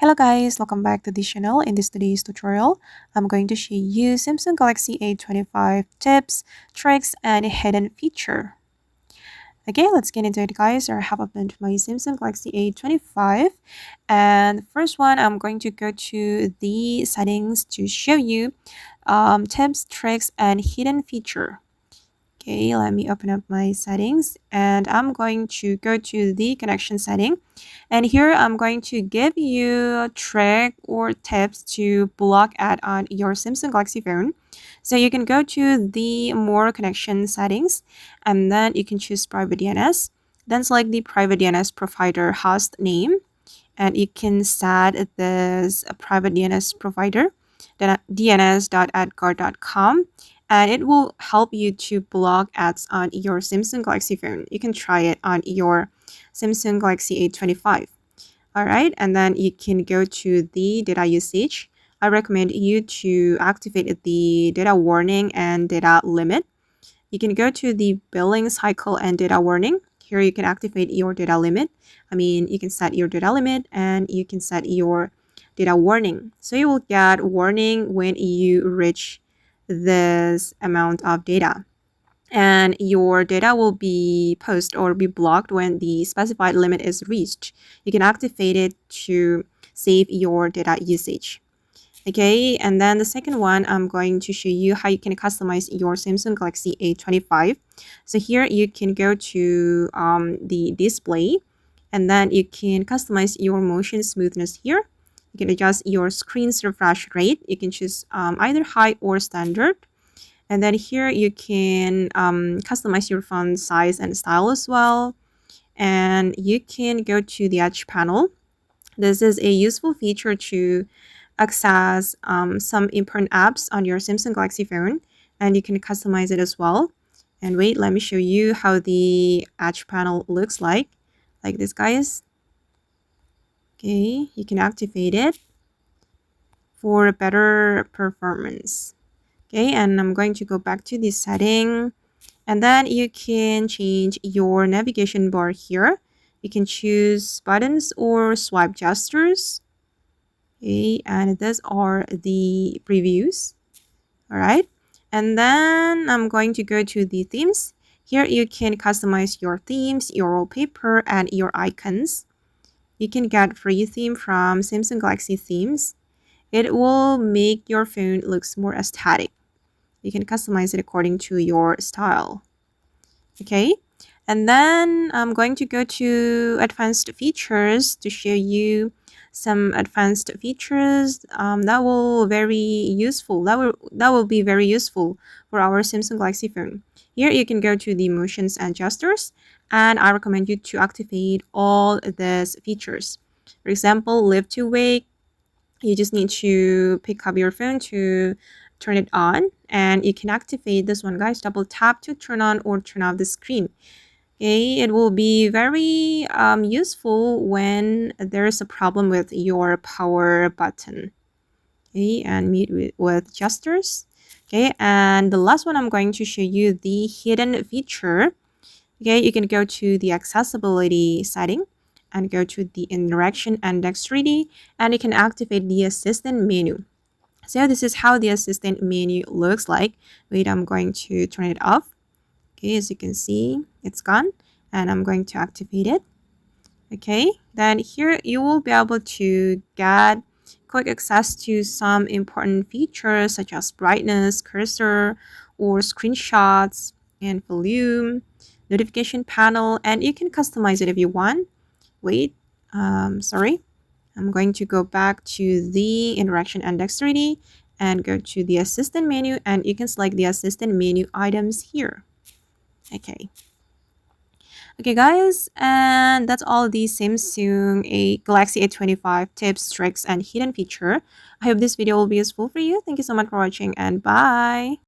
Hello guys, welcome back to this channel. In this today's tutorial, I'm going to show you Samsung Galaxy A25 tips, tricks, and hidden feature. Okay, let's get into it guys. I have opened my Samsung Galaxy A25 and first one I'm going to go to the settings to show you tips, tricks, and hidden feature. Okay, let me open up my settings and I'm going to go to the connection setting. And here I'm going to give you a trick or tips to block ad on your Samsung Galaxy phone. So you can go to the more connection settings and then you can choose private DNS. Then select the private DNS provider host name and you can set this private DNS provider dns.adguard.com and it will help you to block ads on your Samsung Galaxy phone. You can try it on your Samsung Galaxy A25. Alright, and then you can go to the data usage. I recommend you to activate the data warning and data limit. You can go to the billing cycle and data warning. Here you can activate your data limit. You can set your data limit and you can set your data warning. So you will get warning when you reach this amount of data. And your data will be paused or be blocked when the specified limit is reached. You can activate it to save your data usage. Okay, and then the second one, I'm going to show you how you can customize your Samsung Galaxy A25. So here you can go to the display and then you can customize your motion smoothness here. You can adjust your screen's refresh rate. You can choose either high or standard. And then here you can customize your font size and style as well. And you can go to the edge panel. This is a useful feature to access some important apps on your Samsung Galaxy phone. And you can customize it as well. And wait, let me show you how the edge panel looks like this, guys. Okay, you can activate it for a better performance. Okay, and I'm going to go back to this setting. And then you can change your navigation bar here. You can choose buttons or swipe gestures. Okay, and these are the previews. All right, and then I'm going to go to the themes. Here you can customize your themes, your wallpaper, and your icons. You can get free theme from Samsung Galaxy Themes. It will make your phone looks more aesthetic. You can customize it according to your style. Okay, and then I'm going to go to advanced features to show you some advanced features that will be very useful for our Samsung Galaxy phone. Here you can go to the motions and gestures, and I recommend you to activate all these features. For example, lift to wake. You just need to pick up your phone to turn it on, and you can activate this one, guys. Double tap to turn on or turn off the screen. Okay, it will be very useful when there's a problem with your power button. Okay, and meet with gestures. Okay, and the last one I'm going to show you the hidden feature. Okay, you can go to the accessibility setting and go to the interaction and dexterity, and you can activate the assistant menu. So this is how the assistant menu looks like. Wait, I'm going to turn it off. Okay, as you can see, it's gone, and I'm going to activate it. Okay, then here you will be able to get quick access to some important features such as brightness, cursor, or screenshots, and volume, notification panel, and you can customize it if you want. Wait, sorry. I'm going to go back to the interaction and dexterity and go to the assistant menu, and you can select the assistant menu items here. Okay, guys, and that's all the Samsung Galaxy A25 tips, tricks, and hidden feature. I hope this video will be useful for you. Thank you so much for watching, and bye.